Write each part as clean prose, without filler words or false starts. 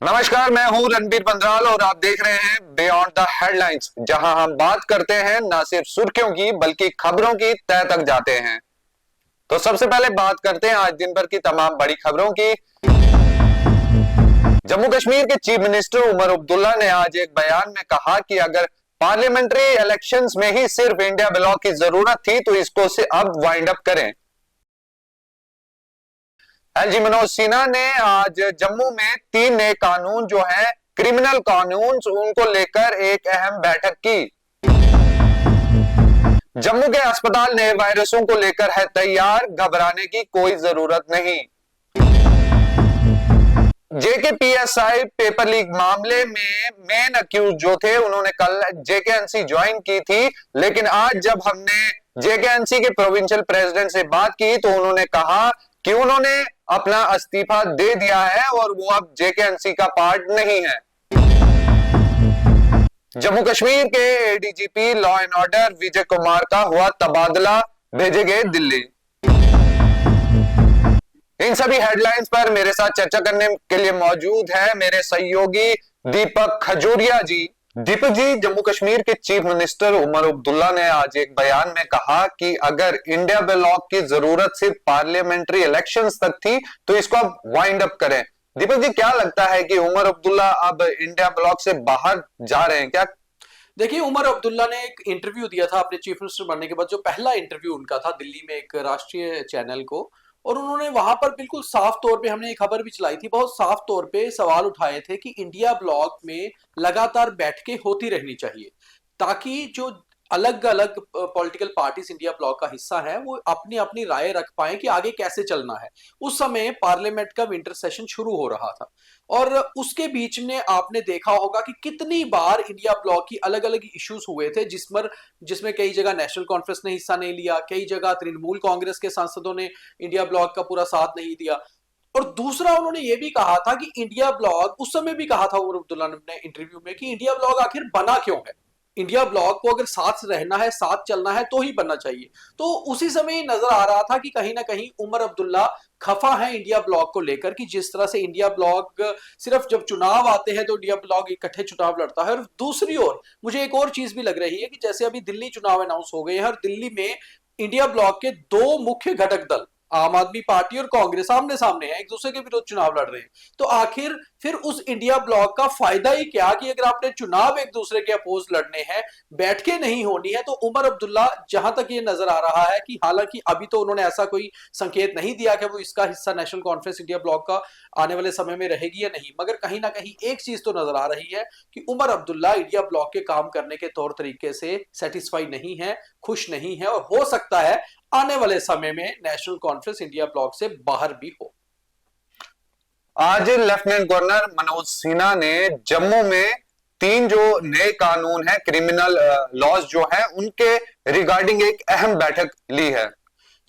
नमस्कार, मैं हूं रणबीर बंद्राल और आप देख रहे हैं बियॉन्ड द हेडलाइंस, जहां हम बात करते हैं न सिर्फ सुर्खियों की बल्कि खबरों की तह तक जाते हैं। तो सबसे पहले बात करते हैं आज दिन भर की तमाम बड़ी खबरों की। जम्मू कश्मीर के चीफ मिनिस्टर उमर अब्दुल्ला ने आज एक बयान में कहा कि अगर पार्लियामेंट्री इलेक्शंस में ही सिर्फ इंडिया ब्लॉक की जरूरत थी तो इसको से अब वाइंड अप करें। एलजी मनोज सिन्हा ने आज जम्मू में 3 नए कानून जो है क्रिमिनल कानून उनको लेकर एक अहम बैठक की। जम्मू के अस्पताल नए वायरसों को लेकर है तैयार, घबराने की कोई जरूरत नहीं। जेके पीएसआई पेपर लीक मामले में मेन अक्यूज जो थे उन्होंने कल जेकेएनसी ज्वाइन की थी, लेकिन आज जब हमने जेकेएनसी के प्रोविंशियल प्रेसिडेंट से बात की तो उन्होंने कहा कि उन्होंने अपना इस्तीफा दे दिया है और वो अब जेकेएनसी का पार्ट नहीं है। जम्मू कश्मीर के ADGP law and order Vijay Kumar का हुआ तबादला, भेजे गए दिल्ली। इन सभी हेडलाइंस पर मेरे साथ चर्चा करने के लिए मौजूद है मेरे सहयोगी दीपक खजूरिया जी। दीपक जी, जम्मू कश्मीर के चीफ मिनिस्टर उमर अब्दुल्ला ने आज एक बयान में कहा कि अगर इंडिया ब्लॉक की जरूरत सिर्फ पार्लियामेंट्री इलेक्शंस तक थी तो इसको अब वाइंड अप करें। दीपक जी, क्या लगता है कि उमर अब्दुल्ला अब इंडिया ब्लॉक से बाहर जा रहे हैं क्या? देखिए, उमर अब्दुल्ला ने एक इंटरव्यू दिया था अपने चीफ मिनिस्टर बनने के बाद, जो पहला इंटरव्यू उनका था दिल्ली में एक राष्ट्रीय चैनल को। और उन्होंने वहां पर बिल्कुल साफ तौर पे, हमने एक खबर भी चलाई थी, बहुत साफ तौर पे सवाल उठाए थे कि इंडिया ब्लॉक में लगातार बैठकें होती रहनी चाहिए ताकि जो अलग अलग पॉलिटिकल पार्टीज इंडिया ब्लॉक का हिस्सा है वो अपनी अपनी राय रख पाए कि आगे कैसे चलना है। उस समय पार्लियामेंट का विंटर सेशन शुरू हो रहा था और उसके बीच में आपने देखा होगा कि कितनी बार इंडिया ब्लॉक की अलग अलग इश्यूज हुए थे जिसमें कई जगह नेशनल कॉन्फ्रेंस ने हिस्सा नहीं लिया, कई जगह तृणमूल कांग्रेस के सांसदों ने इंडिया ब्लॉक का पूरा साथ नहीं दिया। और दूसरा, उन्होंने ये भी कहा था कि इंडिया ब्लॉक, उस समय भी कहा था उमर अब्दुल्ला ने इंटरव्यू में कि इंडिया ब्लॉक आखिर बना क्यों है, इंडिया ब्लॉक को अगर साथ रहना है, साथ चलना है तो ही बनना चाहिए। तो उसी समय नजर आ रहा था कि कहीं ना कहीं उमर अब्दुल्ला खफा है इंडिया ब्लॉक को लेकर कि जिस तरह से इंडिया ब्लॉक सिर्फ जब चुनाव आते हैं तो इंडिया ब्लॉक इकट्ठे चुनाव लड़ता है। और दूसरी ओर मुझे एक और चीज भी लग रही है कि जैसे अभी दिल्ली चुनाव अनाउंस हो गए हैं और दिल्ली में इंडिया ब्लॉक के 2 मुख्य घटक दल आम आदमी पार्टी और कांग्रेस आमने सामने है, एक दूसरे के विरुद्ध चुनाव लड़ रहे हैं। तो आखिर फिर उस इंडिया ब्लॉक का फायदा ही क्या कि अगर आपने चुनाव एक दूसरे के अपोज लड़ने हैं, बैठकें नहीं होनी है। तो उमर अब्दुल्ला, जहां तक ये नजर आ रहा है कि हालांकि अभी तो उन्होंने ऐसा कोई संकेत नहीं दिया कि वो इसका हिस्सा नेशनल कॉन्फ्रेंस इंडिया ब्लॉक का आने वाले समय में रहेगी या नहीं, मगर कहीं ना कहीं एक चीज तो नजर आ रही है कि उमर अब्दुल्ला इंडिया ब्लॉक के काम करने के तौर तरीके से सेटिस्फाई नहीं है, खुश नहीं है, और हो सकता है आने वाले समय में नेशनल कॉन्फ्रेंस इंडिया ब्लॉक से बाहर भी हो। आज लेफ्टिनेंट गवर्नर मनोज सिन्हा ने जम्मू में 3 जो नए कानून है क्रिमिनल लॉज जो है उनके रिगार्डिंग एक अहम बैठक ली है।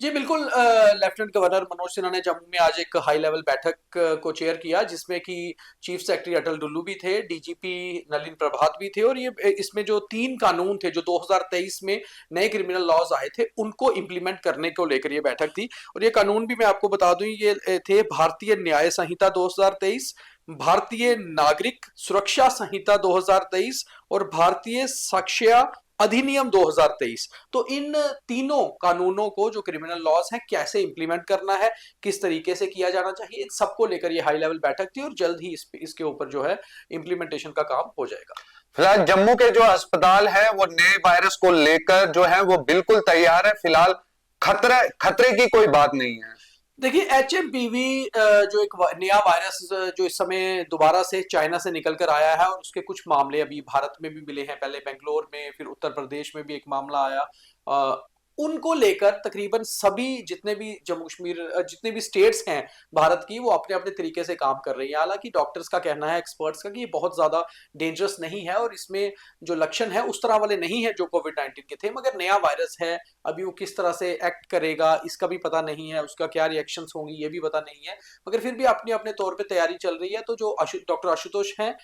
जी बिल्कुल, लेफ्टिनेंट गवर्नर मनोज सिन्हा ने जम्मू में आज एक हाई लेवल बैठक को चेयर किया जिसमें कि चीफ सेक्रेटरी अटल डुल्लू भी थे, डीजीपी नलिन प्रभात भी थे, और ये इसमें जो 3 कानून थे जो 2023 में नए क्रिमिनल लॉज आए थे उनको इंप्लीमेंट करने को लेकर ये बैठक थी। और ये कानून भी मैं आपको बता दूं, ये थे भारतीय न्याय संहिता 2023, भारतीय नागरिक सुरक्षा संहिता 2023 और भारतीय साक्ष्य अधिनियम 2023। तो इन तीनों कानूनों को, जो क्रिमिनल लॉज हैं, कैसे इंप्लीमेंट करना है, किस तरीके से किया जाना चाहिए, इन सबको लेकर ये हाई लेवल बैठक थी और जल्द ही इसके ऊपर जो है इंप्लीमेंटेशन का काम हो जाएगा। फिलहाल जम्मू के जो अस्पताल है वो नए वायरस को लेकर जो है वो बिल्कुल तैयार है। फिलहाल खतरे की कोई बात नहीं है। देखिए, एचएमपीवी जो एक नया वायरस जो इस समय दोबारा से चाइना से निकल कर आया है और उसके कुछ मामले अभी भारत में भी मिले हैं, पहले बेंगलोर में, फिर उत्तर प्रदेश में भी एक मामला आया। उनको लेकर तकरीबन सभी जितने भी जम्मू कश्मीर, जितने भी स्टेट्स हैं भारत की, वो अपने अपने तरीके से काम कर रही है। हालांकि डॉक्टर्स का कहना है, एक्सपर्ट्स का, कि ये बहुत ज्यादा डेंजरस नहीं है और इसमें जो लक्षण है उस तरह वाले नहीं है जो कोविड-19 के थे, मगर नया वायरस है, अभी वो किस तरह से एक्ट करेगा इसका भी पता नहीं है, उसका क्या रिएक्शंस होंगी ये भी पता नहीं है, मगर फिर भी अपने अपने तौर पे तैयारी चल रही है। तो जो डॉक्टर आशुतोष हैं,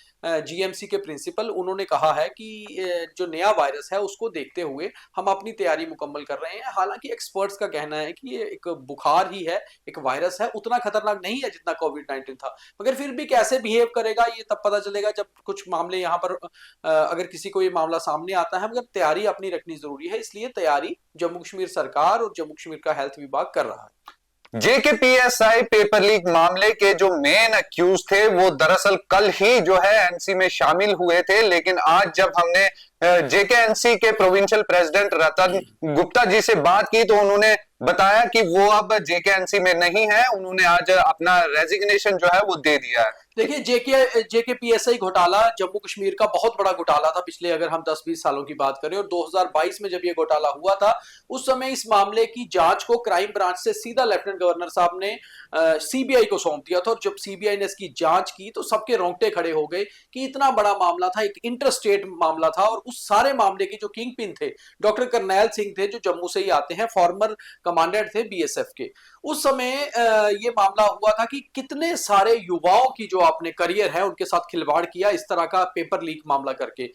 जीएमसी के प्रिंसिपल, उन्होंने कहा है कि जो नया वायरस है उसको देखते हुए हम अपनी तैयारी मुकम्मल कर रहे हैं। हालांकि एक्सपर्ट्स का कहना है कि ये एक बुखार ही है, एक वायरस है, उतना खतरनाक नहीं है जितना कोविड-19 था। मगर फिर भी कैसे बिहेव करेगा ये तब पता चलेगा जब कुछ मामले यहाँ पर अगर किसी को ये मामला सामने आता है। मगर तैयारी अपनी रखनी जरूरी है, इसलिए तैयारी जम्मू कश्मीर सरकार और जम्मू कश्मीर का हेल्थ विभाग कर रहा है। जेकेपीएसआई पेपर लीक मामले के जो मेन अक्यूज थे वो दरअसल कल ही जो है एनसी में शामिल हुए थे, लेकिन आज जब हमने जेकेएनसी के प्रोविंशियल प्रेसिडेंट रतन गुप्ता जी से बात की तो उन्होंने बताया कि वो अब जेकेएनसी में नहीं है। उन्होंने आज अपना रेजिग्नेशन जो है वो दे दिया है। देखिए, जेकेपीएसआई घोटाला जम्मू कश्मीर का बहुत बड़ा घोटाला था पिछले अगर हम 10-20 सालों की बात करें। और 2022 में जब ये घोटाला हुआ था उस समय इस मामले की जांच को क्राइम ब्रांच से सीधा लेफ्टिनेंट गवर्नर साहब ने सीबीआई को सौंप दिया था। और जब सीबीआई ने इसकी जांच की तो सबके रोंगटे खड़े हो गए कि इतना बड़ा मामला था, एक इंटरस्टेट मामला था। और उस सारे मामले के जो किंग पिन थे डॉक्टर करनैल सिंह थे, जो जम्मू से ही आते हैं, फॉर्मर कमांडेंट थे बीएसएफ के। उस समय ये मामला हुआ था कि कितने सारे युवाओं की जो अपने करियर है उनके साथ खिलवाड़ किया इस तरह का पेपर लीक मामला करके।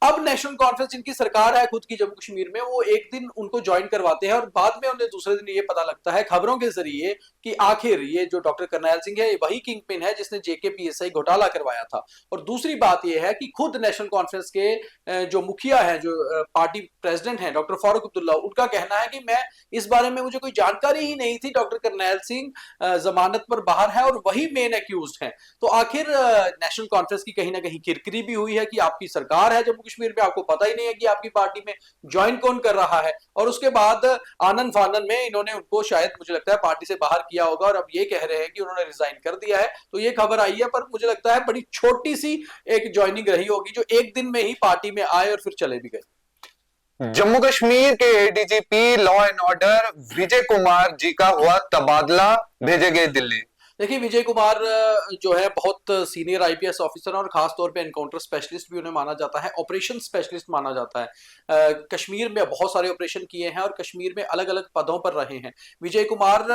अब नेशनल कॉन्फ्रेंस जिनकी सरकार है खुद की जम्मू कश्मीर में, वो एक दिन उनको ज्वाइन करवाते हैं और बाद में उन्हें दूसरे दिन ये पता लगता है खबरों के जरिए कि आखिर ये जो डॉक्टर करनैल सिंह है ये वही किंग पिन है जिसने जेकेपीएसआई घोटाला करवाया था। और दूसरी बात यह है कि खुद नेशनल कॉन्फ्रेंस के जो मुखिया है, जो पार्टी प्रेसिडेंट है डॉक्टर फारूक अब्दुल्ला, उनका कहना है कि मैं इस बारे में मुझे कोई जानकारी ही नहीं थी, डॉक्टर करनैल सिंह जमानत पर बाहर है और वही मेन एक्यूज है। तो आखिर नेशनल कॉन्फ्रेंस की कहीं ना कहीं किरकिरी भी हुई है कि आपकी सरकार है जम्मू कश्मीर में, आपको पता ही नहीं है कि आपकी पार्टी में ज्वाइन कौन कर रहा है। और उसके बाद आनंद फानन में इन्होंने उनको शायद मुझे लगता है पार्टी से बाहर किया होगा और अब ये कह रहे हैं कि उन्होंने रिजाइन कर दिया है। तो ये खबर आई है, पर मुझे लगता है बड़ी छोटी सी एक ज्वाइनिंग रही होगी जो एक दिन में ही पार्टी में आए और फिर चले भी गए। जम्मू कश्मीर के ADGP law and order Vijay Kumar ji का हुआ तबादला, भेजे गए दिल्ली। देखिए, विजय कुमार जो है बहुत सीनियर आईपीएस ऑफिसर और खास तौर पे एनकाउंटर स्पेशलिस्ट भी उन्हें माना जाता है, ऑपरेशन स्पेशलिस्ट माना जाता है। कश्मीर में बहुत सारे ऑपरेशन किए हैं और कश्मीर में अलग अलग पदों पर रहे हैं। विजय कुमार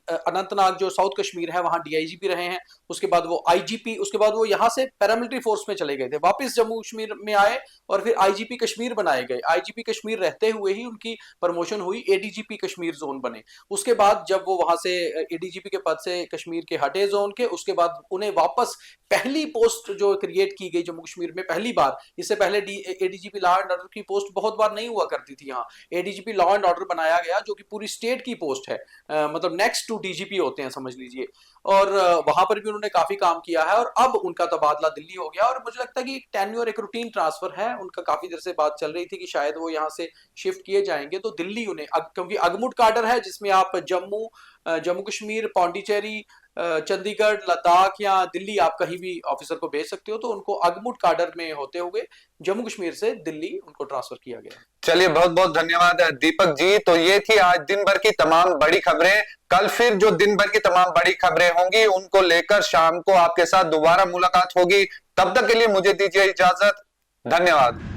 अनंतनाग जो साउथ कश्मीर है वहां डीआईजीपी रहे हैं, उसके बाद वो आईजीपी, उसके बाद वो यहाँ से पैरामिलिट्री फोर्स में चले गए थे, वापस जम्मू कश्मीर में आए और फिर आईजीपी कश्मीर बनाए गए। आईजीपी कश्मीर रहते हुए ही उनकी प्रमोशन हुई, एडीजीपी कश्मीर जोन बने। उसके बाद जब वो वहां से एडीजीपी के पद से कश्मीर के हटे जोन के, उसके बाद उन्हें वापस पहली पोस्ट जो क्रिएट की गई जम्मू कश्मीर में पहली बार, इससे पहले एडीजीपी लॉ एंड ऑर्डर की पोस्ट बहुत बार नहीं हुआ करती थी। यहाँ एडीजीपी लॉ एंड ऑर्डर बनाया गया जो कि पूरी स्टेट की पोस्ट है, मतलब नेक्स्ट टू डीजीपी होते हैं समझ लीजिए। और वहां पर भी उन्होंने काफी काम किया है और अब उनका तबादला दिल्ली हो गया। और मुझे लगता है कि एक टेन्योर, एक रूटीन ट्रांसफर है उनका। काफी देर से बात चल रही थी कि शायद वो यहाँ से शिफ्ट किए जाएंगे तो दिल्ली उन्हें, क्योंकि अगमुट काडर है जिसमें आप जम्मू कश्मीर, पौंडीचेरी, चंडीगढ़, लद्दाख या दिल्ली आप कहीं भी ऑफिसर को भेज सकते हो, तो उनको अगमुट काडर में होते हुए जम्मू कश्मीर से दिल्ली उनको ट्रांसफर किया गया। चलिए, बहुत बहुत धन्यवाद दीपक जी। तो ये थी आज दिन भर की तमाम बड़ी खबरें। कल फिर जो दिन भर की तमाम बड़ी खबरें होंगी उनको लेकर शाम को आपके साथ दोबारा मुलाकात होगी। तब तक के लिए मुझे दीजिए इजाजत। धन्यवाद।